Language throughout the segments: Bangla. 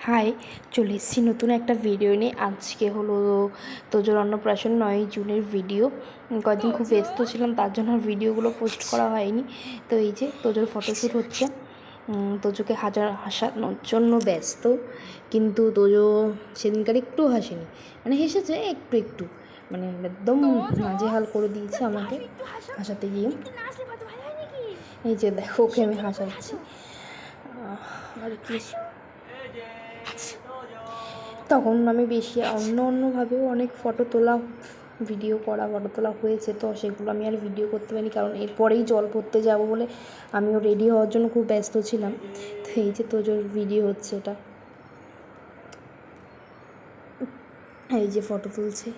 হাই, চলে এসেছি নতুন একটা ভিডিও নিয়ে। আজকে হলো তোজোর অন্নপ্রাশন 9 জুনের ভিডিও। কয়েকদিন খুব ব্যস্ত ছিলাম, তার জন্য ভিডিওগুলো পোস্ট করা হয়নি। তো এই যে তোজোর ফটোশ্যুট হচ্ছে, তোজোকে হাসানোর জন্য ব্যস্ত। কিন্তু তোজো সেদিনকার একটু হাসেনি, মানে হেসেছে একটু একটু, মানে একদম নাজেহাল করে দিয়েছে আমাকে হাসাতে গিয়ে। এই যে দেখো, ওকে আমি হাসাচ্ছি। আর কি, তখন আমি বেশি অন্যভাবেও অনেক ফটো তোলা ফটো তোলা হয়েছে, তো সেগুলো আমি আর ভিডিও করতে পারিনি, কারণ এরপরেই জল পড়তে যাব বলে আমিও রেডি হওয়ার জন্য খুব ব্যস্ত ছিলাম। তো এই যে তোজোর ভিডিও হচ্ছে, এটা এই যে ফটো তুলছে।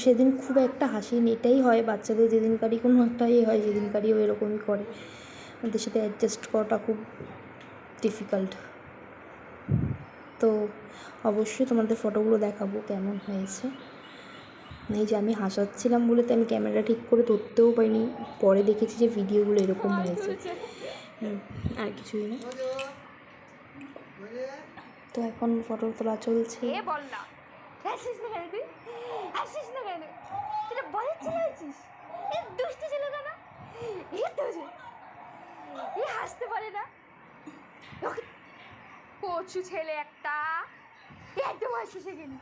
সেদিন খুব একটা হাসিনি, এটাই হয় বাচ্চাদের, যেদিনকারই কোনো একটা হয় সেদিনকারই ও এরকমই করে। ওদের সাথে অ্যাডজাস্ট করাটা খুব ডিফিকাল্ট। তো অবশ্যই তোমাদের ফটোগুলো দেখাবো কেমন হয়েছে। এই যে আমি হাসাচ্ছিলাম বলে তো আমি ক্যামেরা ঠিক করে ধরতেও পারিনি, পরে দেখেছি যে ভিডিওগুলো এরকম হয়েছে, আর কিছুই না। তো এখন ফটো তোলা চলছে। হাসতে পারে না, কচু ছেলে একটা, একদম হাসি গেলি।